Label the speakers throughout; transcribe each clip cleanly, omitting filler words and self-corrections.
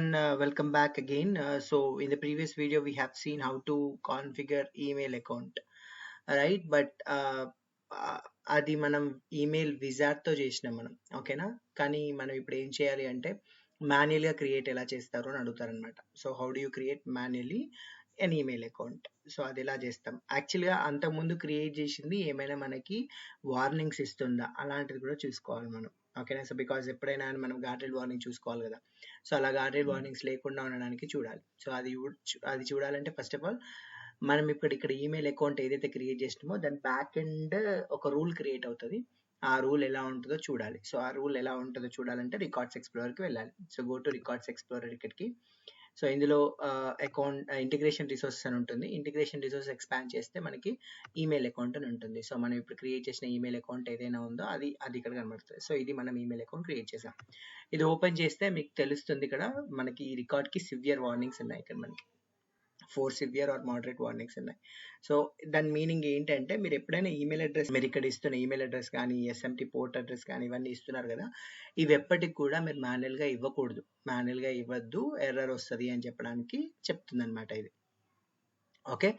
Speaker 1: everyone, welcome back again. So in the previous video we have seen how to configure email account, right? But అది మనం email విజార్డ్తో చేసినాం మనం, ఓకేనా? కానీ మనం ఇప్పుడు ఏం చేయాలి అంటే మాన్యువల్గా క్రియేట్ ఎలా చేస్తారు అని అడుగుతారనమాట. So how do you create manually an email account? So అది ఎలా చేస్తాం? యాక్చువల్గా అంతకుముందు క్రియేట్ చేసింది ఏమైనా మనకి వార్నింగ్స్ ఇస్తుందా అలాంటిది కూడా చూసుకోవాలి మనం, ఓకేనా? సో బికాజ్ ఎప్పుడైనా మనం గార్డెడ్ వార్నింగ్ చూసుకోవాలి కదా. సో అలా గార్డెడ్ వార్నింగ్స్ లేకుండా ఉండడానికి చూడాలి. సో అది చూడాలంటే ఫస్ట్ ఆఫ్ ఆల్ మనం ఇక్కడ ఈమెయిల్ అకౌంట్ ఏదైతే క్రియేట్ చేసినామో దాని బ్యాక్ ఎండ్ ఒక రూల్ క్రియేట్ అవుతుంది. ఆ రూల్ ఎలా ఉంటుందో చూడాలి. సో ఆ రూల్ ఎలా ఉంటుందో చూడాలంటే రికార్డ్స్ ఎక్స్ప్లోరర్కి వెళ్ళాలి. So go to records explorer ఇక్కడికి. సో ఇందులో అకౌంట్ ఇంటిగ్రేషన్ రిసోర్సెస్ అని ఉంటుంది. ఇంటిగ్రేషన్ రిసోర్స్ ఎక్స్పాండ్ చేస్తే మనకి ఈమెయిల్ అకౌంట్ అని ఉంటుంది. సో మనం ఇప్పుడు క్రియేట్ చేసిన ఈమెయిల్ అకౌంట్ ఏదైనా ఉందో అది ఇక్కడ కనబడుతుంది. సో ఇది మనం ఈమెయిల్ అకౌంట్ క్రియేట్ చేసాం. ఇది ఓపెన్ చేస్తే మీకు తెలుస్తుంది ఇక్కడ మనకి ఈ రికార్డ్కి సివియర్ వార్నింగ్స్ ఉన్నాయి. ఇక్కడ మనకి 4 సివియర్ ఆర్ మోడరేట్ వార్నింగ్స్ ఉన్నాయి. సో దాని మీనింగ్ ఏంటంటే మీరు ఎప్పుడైనా ఈమెయిల్ అడ్రస్ మీరు ఇక్కడ ఇస్తున్న ఈమెయిల్ అడ్రస్ కానీ ఎస్ఎంటీ పోర్ట్ అడ్రస్ కానీ ఇవన్నీ ఇస్తున్నారు కదా, ఇవి ఎప్పటికి కూడా మీరు మాన్యువల్గా ఇవ్వకూడదు. మాన్యువల్గా ఇవ్వద్దు, ఎర్రర్ వస్తుంది అని చెప్పడానికి చెప్తుంది అనమాట ఇది. ఓకే,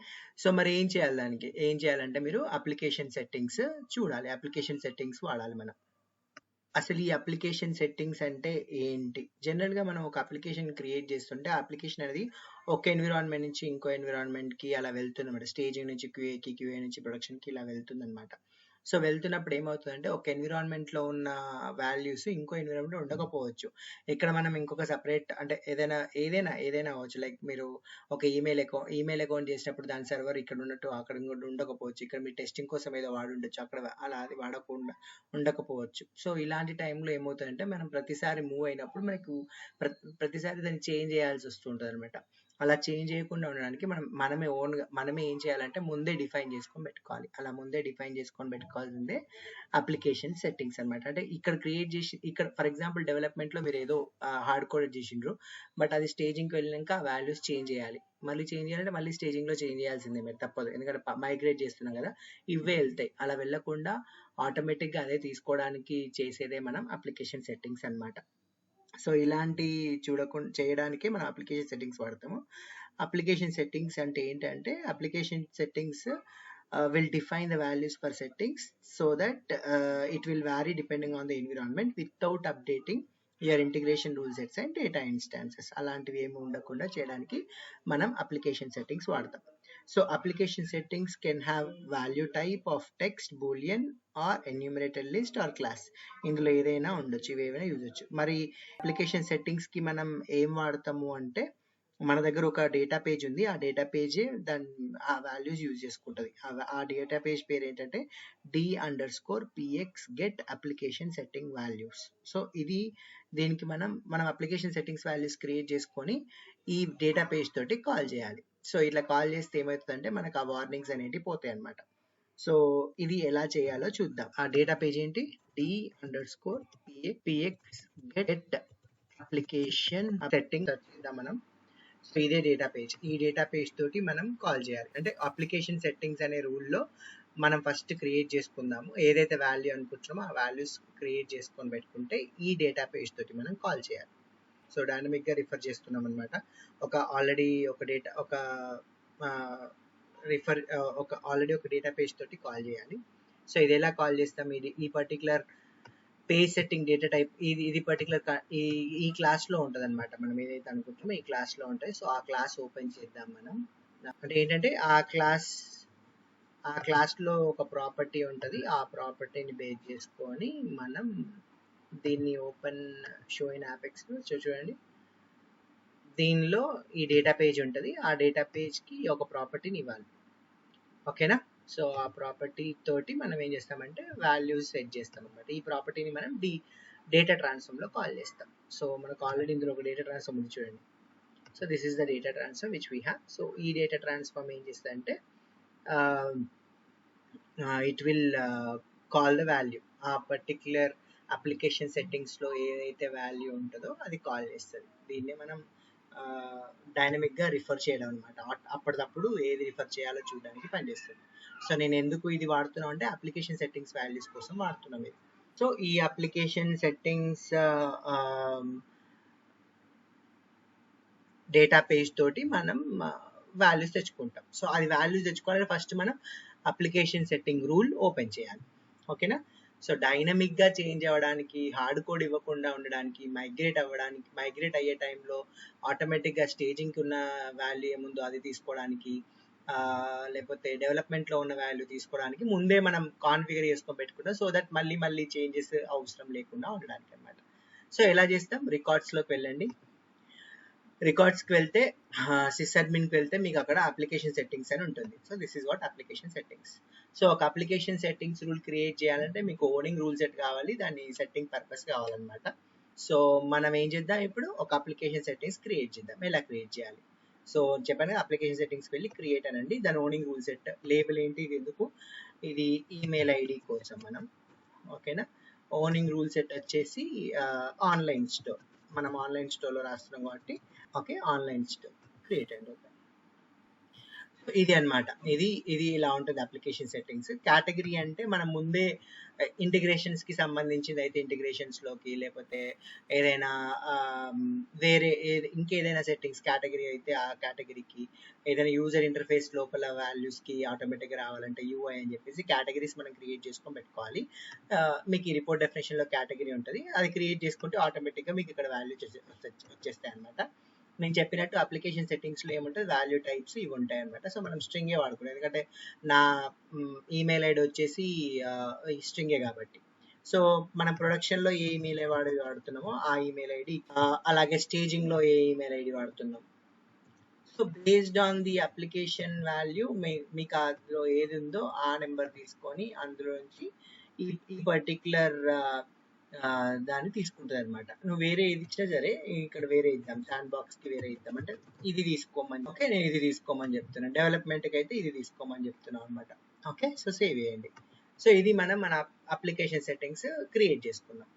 Speaker 1: సో మరి ఏం చేయాలి? దానికి ఏం చేయాలంటే మీరు అప్లికేషన్ సెట్టింగ్స్ చూడాలి. అప్లికేషన్ సెట్టింగ్స్ వాడాలి మనం. అసలు ఈ అప్లికేషన్ సెట్టింగ్స్ అంటే ఏంటి? జనరల్గా మనం ఒక అప్లికేషన్ క్రియేట్ చేస్తుంటే ఆ అప్లికేషన్ అనేది ఒక ఎన్విరాన్మెంట్ నుంచి ఇంకో ఎన్విరాన్మెంట్కి అలా వెళ్తుందన్నమాట. స్టేజింగ్ నుంచి క్యూఏకి, క్యూఏ నుంచి ప్రొడక్షన్కి ఇలా వెళ్తుందన్నమాట. సో వెళ్తున్నప్పుడు ఏమవుతుందంటే ఒక ఎన్విరాన్మెంట్లో ఉన్న వాల్యూస్ ఇంకో ఎన్విరాన్మెంట్లో ఉండకపోవచ్చు. ఇక్కడ మనం ఇంకొక సపరేట్ అంటే ఏదైనా అవ్వచ్చు. లైక్ మీరు ఒక ఈమెయిల్ అకౌంట్ చేసినప్పుడు దాని సర్వర్ ఇక్కడ ఉన్నట్టు అక్కడ ఉండకపోవచ్చు. ఇక్కడ మీరు టెస్టింగ్ కోసం ఏదో వాడి ఉండొచ్చు, అక్కడ అలా అది వాడకుండా ఉండకపోవచ్చు. సో ఇలాంటి టైంలో ఏమవుతుందంటే మనం ప్రతిసారి మూవ్ అయినప్పుడు మనకు ప్రతిసారి దాన్ని చేంజ్ చేయాల్సి వస్తుంటుంది అనమాట. అలా చేంజ్ చేయకుండా ఉండడానికి మనమే ఏం చేయాలంటే ముందే డిఫైన్ చేసుకొని పెట్టుకోవాలి. అలా ముందే డిఫైన్ చేసుకొని పెట్టుకోవాల్సిందే అప్లికేషన్ సెట్టింగ్స్ అనమాట. అంటే ఇక్కడ క్రియేట్ చేసి ఇక్కడ ఫర్ ఎగ్జాంపుల్ డెవలప్మెంట్లో మీరు ఏదో హార్డ్ కోడెడ్ చేసిండ్రు, బట్ అది స్టేజింగ్కి వెళ్ళినాక ఆ వాల్యూస్ చేంజ్ చేయాలి. మళ్ళీ చేంజ్ చేయాలంటే మళ్ళీ స్టేజింగ్లో చేంజ్ చేయాల్సిందే, మీరు తప్పదు. ఎందుకంటే మైగ్రేట్ చేస్తున్నాం కదా, ఇవే వెళ్తాయి. అలా వెళ్ళకుండా ఆటోమేటిక్గా అదే తీసుకోవడానికి చేసేదే మనం అప్లికేషన్ సెట్టింగ్స్ అనమాట. సో ఇలాంటి చేయడానికి మనం అప్లికేషన్ సెట్టింగ్స్ వాడతాము. అప్లికేషన్ సెట్టింగ్స్ అంటే ఏంటంటే application settings will define the values for settings so that it will vary depending on the environment without updating your integration rule sets and data instances. అలాంటివి ఏమి ఉండకుండా చేయడానికి మనం అప్లికేషన్ సెట్టింగ్స్ వాడతాం. So application settings can have value type of text, boolean or enumerated list or class. ఇందులో ఏదైనా ఉండొచ్చు, ఇవేమైనా use చేయొచ్చు. మరి అప్లికేషన్ సెట్టింగ్స్కి మనం ఏం వాడతాము అంటే మన దగ్గర ఒక డేటా పేజ్ ఉంది. ఆ డేటా పేజ్ ఆ వాల్యూస్ యూజ్ చేసుకుంటుంది. ఆ డేటా పేజ్ పేరు ఏంటంటే d_px get application setting values. So దీనికి మనం అప్లికేషన్ సెట్టింగ్స్ వాల్యూస్ క్రియేట్ చేసుకొని ఈ డేటా పేజ్ తోటి కాల్ చేయాలి. సో ఇట్లా కాల్ చేస్తే ఏమవుతుందంటే మనకు ఆ వార్నింగ్స్ అనేవి పోతాయి అనమాట. సో ఇది ఎలా చేయాలో చూద్దాం. ఆ డేటా పేజ్ ఏంటి? d_px get application setting మనం. సో ఇదే డేటా పేజ్. ఈ డేటా పేజ్ తోటి మనం కాల్ చేయాలి. అంటే అప్లికేషన్ సెట్టింగ్స్ అనే రూల్లో మనం ఫస్ట్ క్రియేట్ చేసుకుందాము. ఏదైతే వాల్యూ అనుకుంటున్నామో ఆ వాల్యూస్ క్రియేట్ చేసుకొని పెట్టుకుంటే ఈ డేటా పేజ్ తోటి మనం కాల్ చేయాలి. సో డైనమిక్గా రిఫర్ చేస్తున్నాం అనమాట. ఆల్రెడీ ఒక డేటా పేజ్ తోటి కాల్ చేయాలి. సో ఇది ఎలా కాల్ చేస్తాం? ఈ particular page setting data type ఇది పర్టికులర్ ఈ క్లాస్లో ఉంటుంది అనమాట. మనం ఏదైతే అనుకుంటామో ఈ క్లాస్లో ఉంటాయి. సో ఆ క్లాస్ ఓపెన్ చేద్దాం మనం. అంటే ఏంటంటే ఆ క్లాస్లో ఒక ప్రాపర్టీ ఉంటుంది. ఆ ప్రాపర్టీని బేస్ చేసుకొని మనం దీన్ని ఓపెన్ షో ఇన్ యాపెక్స్ చూడండి. దీనిలో ఈ డేటా పేజ్ ఉంటుంది. ఆ డేటా పేజ్కి ఒక ప్రాపర్టీని ఇవ్వాలి, ఓకేనా? సో ఆ ప్రాపర్టీ తోటి మనం ఏం చేస్తామంటే వాల్యూస్ సెట్ చేస్తాం అనమాట. ఈ ప్రాపర్టీని మనం డేటా ట్రాన్స్ఫార్మ్లో కాల్ చేస్తాం. సో మనకు ఆల్రెడీ ఇందులో ఒక డేటా ట్రాన్స్ఫార్మ్ ఉంది చూడండి. So this is the data transform which we have. So ఈ డేటా ట్రాన్స్ఫార్మ్ ఏం చేస్తుందంటే it will call the value. ఆ పర్టిక్యులర్ అప్లికేషన్ సెట్టింగ్స్లో ఏదైతే వాల్యూ ఉంటుందో అది కాల్ చేస్తుంది. దీన్నే మనం డైనమిక్గా రిఫర్ చేయడం అనమాట. అప్పటికప్పుడు ఏది రిఫర్ చేయాలో చూడడానికి పనిచేస్తుంది. సో నేను ఎందుకు ఇది వాడుతున్నాం అంటే అప్లికేషన్ సెట్టింగ్స్ వాల్యూస్ కోసం వాడుతున్నాం ఇది. సో ఈ అప్లికేషన్ సెట్టింగ్స్ డేటా పేజ్ తోటి మనం వాల్యూస్ తెచ్చుకుంటాం. సో అది వాల్యూస్ తెచ్చుకోవాలంటే ఫస్ట్ మనం అప్లికేషన్ సెట్టింగ్ రూల్ ఓపెన్ చేయాలి. ఓకేనా? సో డైనమిక్గా చేంజ్ అవ్వడానికి, హార్డ్ కోడ్ ఇవ్వకుండా ఉండడానికి, మైగ్రేట్ అయ్యే టైంలో ఆటోమేటిక్గా స్టేజింగ్కి ఉన్న వాల్యూ ఏముందో అది తీసుకోవడానికి, లేకపోతే డెవలప్మెంట్లో ఉన్న వాల్యూ తీసుకోవడానికి ముందే మనం కాన్ఫిగర్ చేసుకొని పెట్టుకుంటాం. సో దట్ మళ్ళీ చేంజెస్ అవసరం లేకుండా ఉండడానికి అనమాట. సో ఎలా చేస్తాం? రికార్డ్స్లోకి వెళ్ళండి. రికార్డ్స్కి వెళ్తే సిస్ అడ్మిన్కి వెళ్తే మీకు అక్కడ అప్లికేషన్ సెట్టింగ్స్ అని ఉంటుంది. So this is what application settings. So ఒక అప్లికేషన్ సెట్టింగ్స్ రూల్ క్రియేట్ చేయాలంటే మీకు ఓనింగ్ రూల్ సెట్ కావాలి, దాన్ని సెట్టింగ్ పర్పస్ కావాలన్నమాట. సో మనం ఏం చేద్దాం, ఇప్పుడు ఒక అప్లికేషన్ సెట్టింగ్స్ క్రియేట్ చేద్దాం. ఎలా క్రియేట్ చేయాలి? సో చెప్పాను కదా, అప్లికేషన్ సెట్టింగ్స్కి వెళ్ళి క్రియేట్ అనండి. దాని ఓనింగ్ రూల్ సెట్ లేబుల్ ఏంటి, ఇది ఎందుకు, ఇది ఈమెయిల్ ఐడి కోసం మనం. ఓకేనా? ఓనింగ్ రూల్ సెట్ వచ్చేసి ఆన్లైన్ స్టోర్, మనం ఆన్లైన్ స్టోర్లో రాస్తున్నాం కాబట్టి ఓకే, ఆన్లైన్ స్టోర్ క్రియేట్ అండి. ఇది అన్నమాట. ఇది ఇలా ఉంటుంది అప్లికేషన్ సెట్టింగ్స్. కేటగిరీ అంటే మనం ముందే ఇంటిగ్రేషన్స్ కి సంబంధించింది అయితే ఇంటిగ్రేషన్స్ లోకి, లేకపోతే ఏదైనా వేరే ఇంకేదైనా సెట్టింగ్స్ కేటగిరీ అయితే ఆ కేటగిరీకి, ఏదైనా యూజర్ ఇంటర్ఫేస్ లోపల వాల్యూస్ కి ఆటోమేటిక్గా రావాలంటే యూఐ అని చెప్పేసి కేటగిరీస్ మనం క్రియేట్ చేసుకొని పెట్టుకోవాలి. మీకు ఈ రిపోర్ట్ డెఫినేషన్ లో కేటగిరీ ఉంటుంది, అది క్రియేట్ చేసుకుంటే ఆటోమేటిక్గా మీకు ఇక్కడ వాల్యూ వచ్చేస్తాయి అనమాట. నేను చెప్పినట్టు అప్లికేషన్ సెట్టింగ్స్లో ఏముంటుంది, వాల్యూ టైప్స్ ఇవి ఉంటాయి అనమాట. సో మనం స్ట్రింగే వాడుకున్నాం, ఎందుకంటే నా ఈమెయిల్ ఐడి వచ్చేసి స్ట్రింగే కాబట్టి. సో మనం ప్రొడక్షన్లో ఏ ఈమెయిల్ వాడుతున్నామో ఆ ఈమెయిల్ ఐడి, అలాగే స్టేజింగ్లో ఏ ఈమెయిల్ ఐడి వాడుతున్నాం. So based on the application value మీకు అందులో ఏది ఉందో ఆ నెంబర్ తీసుకొని అందులో నుంచి ఈ పర్టిక్యులర్ దాన్ని తీసుకుంటుంది అనమాట. నువ్వు వేరే ఏది ఇచ్చినా సరే, ఇక్కడ వేరే ఇద్దాం, శాండ్ బాక్స్కి వేరే ఇద్దాం అంటే ఇది తీసుకోమని. ఓకే, నేను ఇది తీసుకోమని చెప్తున్నాను. డెవలప్మెంట్కి అయితే ఇది తీసుకోమని చెప్తున్నాను అనమాట. ఓకే, సో సేవ్ చేయండి. సో ఇది మన అప్లికేషన్ సెట్టింగ్స్ క్రియేట్ చేసుకున్నాం.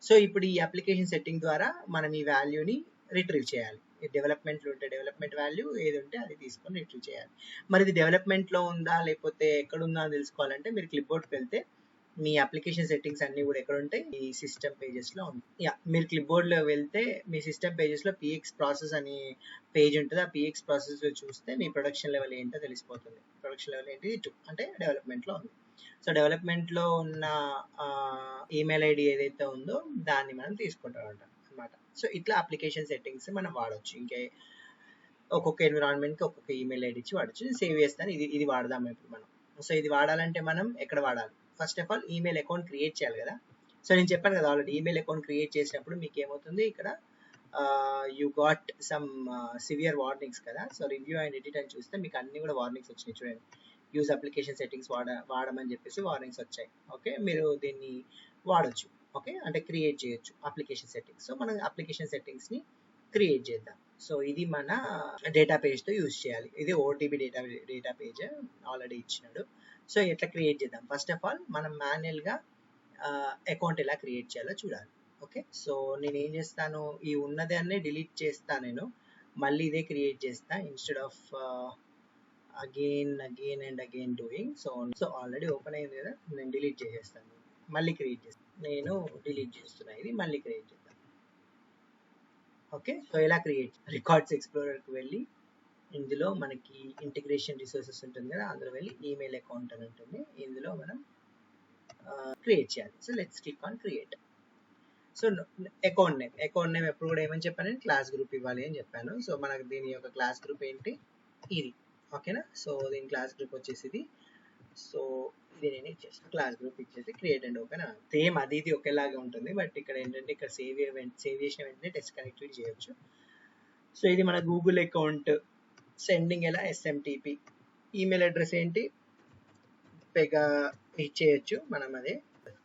Speaker 1: సో ఇప్పుడు ఈ అప్లికేషన్ సెట్టింగ్ ద్వారా మనం ఈ వాల్యూని రిట్రీవ్ చేయాలి. డెవలప్మెంట్లో ఉంటే డెవలప్మెంట్ వాల్యూ ఏది ఉంటే అది తీసుకొని రిట్రీవ్ చేయాలి. మరి ఇది డెవలప్మెంట్లో ఉందా లేకపోతే ఎక్కడ ఉందా అని తెలుసుకోవాలంటే మీరు క్లిప్బోర్డ్కి వెళ్తే మీ అప్లికేషన్ సెట్టింగ్స్ అన్ని కూడా ఎక్కడ ఉంటాయి, ఈ సిస్టమ్ పేజెస్ లో ఉంటాయి. మీరు క్లిప్బోర్డ్ లో వెళ్తే మీ సిస్టమ్ పేజెస్ లో పిఎక్స్ ప్రాసెస్ అనే పేజ్ ఉంటుంది. ఆ పిఎక్స్ ప్రాసెస్ లో చూస్తే మీ ప్రొడక్షన్ లెవెల్ ఏంటో తెలిసిపోతుంది. ప్రొడక్షన్ లెవెల్ ఏంటి, 2 అంటే డెవలప్మెంట్ లో ఉంది. సో డెవలప్మెంట్ లో ఉన్న ఈమెయిల్ ఐడి ఏదైతే ఉందో దాన్ని మనం తీసుకుంటాం అనమాట. సో ఇట్లా అప్లికేషన్ సెట్టింగ్స్ మనం వాడచ్చు. ఇంకే ఒక్కొక్క ఎన్విరాన్మెంట్ కి ఒక్కొక్క ఈమెయిల్ ఐడి ఇచ్చి వాడచ్చు. సేవ్ చేస్తాను. ఇది వాడదాం ఇప్పుడు మనం. సో ఇది వాడాలంటే మనం ఎక్కడ వాడాలి? First of all email account create చేయాలి కదా. సో నేను చెప్పాను కదా ఆల్రెడీ, ఈమెయిల్ అకౌంట్ క్రియేట్ చేసినప్పుడు మీకు ఏమవుతుంది, ఇక్కడ you got some severe warnings కదా. సో రివ్యూ అండ్ ఎడిట్ అని చూస్తే మీకు అన్ని కూడా వార్నింగ్స్ వచ్చినాయి చూడండి. యూజ్ అప్లికేషన్ సెట్టింగ్స్ వాడమని చెప్పేసి వార్నింగ్స్ వచ్చాయి. ఓకే, మీరు దీన్ని వాడచ్చు. ఓకే, అంటే క్రియేట్ చేయొచ్చు అప్లికేషన్ సెట్టింగ్స్. సో మనం అప్లికేషన్ సెట్టింగ్స్ని క్రియేట్ చేద్దాం. సో ఇది మన డేటా పేజ్తో యూజ్ చేయాలి. ఇది ఓటీబీ డేటా పేజ్ ఆల్రెడీ ఇచ్చినాడు. సో ఎట్లా క్రియేట్ చేద్దాం? ఫస్ట్ ఆఫ్ ఆల్ మనం మాన్యువల్గా అకౌంట్ ఎలా క్రియేట్ చేయాలో చూడాలి. ఓకే, సో నేను ఏం చేస్తాను, ఈ ఉన్నదాన్నే డిలీట్ చేస్తాను. నేను మళ్ళీ ఇదే క్రియేట్ చేస్తా instead of again and again doing. So already open అయింది కదా, నేను డిలీట్ చేసేస్తాను. మళ్ళీ క్రియేట్ చేస్తాను. నేను డిలీట్ చేస్తున్నా, ఇది మళ్ళీ క్రియేట్ చేస్తాను. ఓకే, సో ఎలా క్రియేట్, రికార్డ్స్ ఎక్స్ప్లోరర్కి వెళ్ళి ఇందులో మనకి ఇంటిగ్రేషన్ రిసోర్సెస్ ఉంటుంది కదా, అందులో వెళ్ళి ఈమెయిల్ అకౌంట్ అని ఉంటుంది. ఇందులో మనం క్రియేట్ చేయాలి. So let's click on create. So account name ఎప్పుడు కూడా ఏమని చెప్పాను, క్లాస్ గ్రూప్ ఇవ్వాలి అని చెప్పాను. సో మనకు దీని యొక్క క్లాస్ గ్రూప్ ఏంటి, ఇది. ఓకేనా? సో దీని క్లాస్ గ్రూప్ వచ్చేసి ఇది. సో ఇది నేను ఇచ్చేస్తాను, క్లాస్ గ్రూప్ ఇచ్చేసి క్రియేట్ అండ్ ఓపెన్. సేమ్ అది ఒకేలాగే ఉంటుంది, బట్ ఇక్కడ ఏంటంటే ఇక్కడ సేవ్ చేసిన వెంటనే టెస్ట్ కనెక్టివిటీ చేయొచ్చు. సో ఇది మన గూగుల్ అకౌంట్. సెండింగ్ ఎలా, ఎస్ఎంటిపి. ఈమెయిల్ అడ్రస్ ఏంటి, పెగా ఇచ్చేయచ్చు మనం. అదే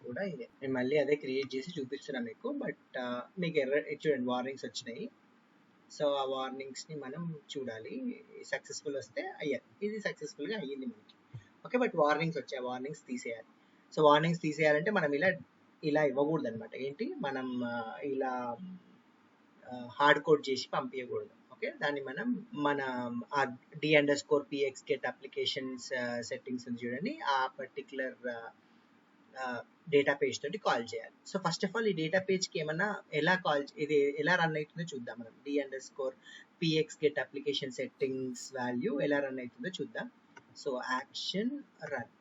Speaker 1: కూడా ఇదే, నేను మళ్ళీ అదే క్రియేట్ చేసి చూపిస్తున్నాను మీకు. బట్ మీకు చూడండి వార్నింగ్స్ వచ్చినాయి. సో ఆ వార్నింగ్స్ని మనం చూడాలి. సక్సెస్ఫుల్ వస్తే అయ్యారు, ఇది సక్సెస్ఫుల్గా అయ్యింది మనకి. ఓకే, బట్ వార్నింగ్స్ వచ్చాయి, వార్నింగ్స్ తీసేయాలి. సో వార్నింగ్స్ తీసేయాలంటే మనం ఇలా ఇవ్వకూడదు అనమాట. ఏంటి, మనం ఇలా హార్డ్ కోడ్ చేసి పంపించకూడదు. ఓకే, దాన్ని మన d_px get అప్లికేషన్స్ సెట్టింగ్స్ చూడండి, ఆ పర్టికులర్ డేటా పేజ్ తోటి కాల్ చేయాలి. సో ఫస్ట్ ఆఫ్ ఆల్ ఈ డేటా పేజ్కి ఏమన్నా ఎలా ఇది ఎలా రన్ అవుతుందో చూద్దాం. మనం d_px get application settings value ఎలా రన్ అవుతుందో చూద్దాం. So action run.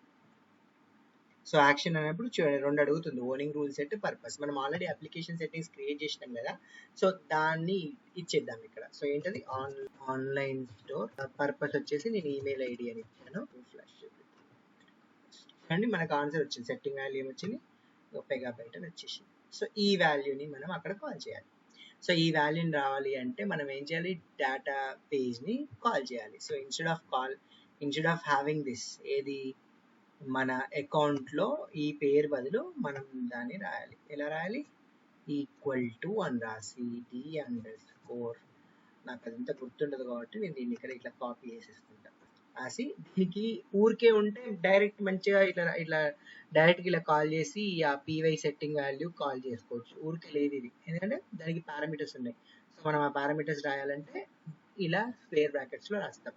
Speaker 1: So action అనేప్పుడు చూడండి 2 అడుగుతుంది, ఓనింగ్ రూల్ సెట్, పర్పస్. మనం ఆల్రెడీ అప్లికేషన్ సెట్టింగ్స్ క్రియేట్ చేసినాం కదా, సో దాన్ని ఇచ్చేద్దాం ఇక్కడ. సో ఏంటది, ఆన్లైన్ స్టోర్. పర్పస్ వచ్చేసి నేను ఈమెయిల్ ఐడి అని ఇచ్చాను. అండి మనకు ఆన్సర్ వచ్చింది, సెట్టింగ్ వాల్యూ ఏమొచ్చింది, పెగాబైట్ అని వచ్చేసింది. సో ఈ వాల్యూని మనం అక్కడ కాల్ చేయాలి. సో ఈ వాల్యూని రావాలి అంటే మనం ఏం చేయాలి, డేటా పేజ్ని కాల్ చేయాలి. So instead of having this, ఏది మన అకౌంట్లో ఈ పేరు బదులు మనం దాన్ని రాయాలి. ఎలా రాయాలి, ఈక్వల్ టు అని రాసి d_, నాకు అదంతా గుర్తుండదు కాబట్టి నేను దీన్ని ఇక్కడ ఇట్లా కాపీ చేసేసుకుంటా. రాసి దీనికి ఊరికే ఉంటే డైరెక్ట్ మంచిగా ఇట్లా ఇట్లా డైరెక్ట్గా ఇలా కాల్ చేసి ఆ పీవై సెట్టింగ్ వాల్యూ కాల్ చేసుకోవచ్చు. ఊరికే లేదు ఇది, ఎందుకంటే దానికి పారామీటర్స్ ఉన్నాయి. సో మనం ఆ పారామీటర్స్ రాయాలంటే ఇలా స్క్వేర్ బ్రాకెట్స్లో రాస్తాం.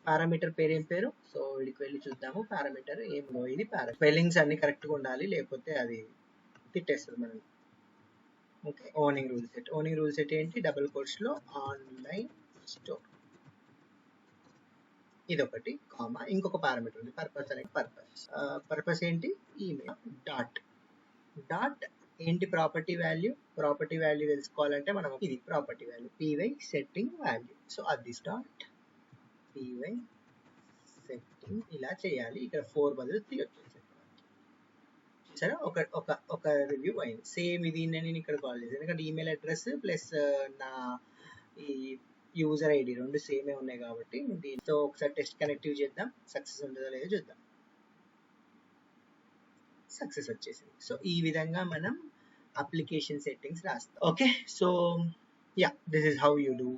Speaker 1: పారామీటర్ పేరు ఏం పేరు, సో వీడికి వెళ్ళి చూద్దాము. పారామీటర్ ఏమో ఇది స్పెల్లింగ్స్ అన్ని కరెక్ట్గా ఉండాలి, లేకపోతే అది తిట్టేస్తుంది మనం. Okay, owning rule set. Owning rule set ఏంటి, డబుల్ కోట్స్లో ఆన్లైన్ స్టోర్, ఇదొకటి కామా, ఇంకొక పారామీటర్ ఉంది పర్పస్ అనేది. పర్పస్ ఏంటి, ఈమెయిల్. డాట్ ఏంటి, ప్రాపర్టీ వాల్యూ తెలుసుకోవాలంటే మనం ఇది property value py setting value. So అది డాట్ py సెట్టింగ్ ఇలా చేయాలి. ఇక్కడ 4 బదులు 3 వచ్చేసి సరే ఒక రివ్యూ అయింది. సేమ్ ఇది నేను ఇక్కడ కాల్ చేశాను, ఎందుకంటే ఈమెయిల్ అడ్రస్ ప్లస్ నా ఈ యూజర్ ఐడి 2 సేమే ఉన్నాయి కాబట్టి దీంతో ఒకసారి టెస్ట్ కనెక్టివ్ చేద్దాం, సక్సెస్ ఉంటుందో లేదో చూద్దాం. సక్సెస్ వచ్చేసింది. సో ఈ విధంగా మనం అప్లికేషన్ సెట్టింగ్స్ రాస్తాం. Okay, so yeah, this is how you do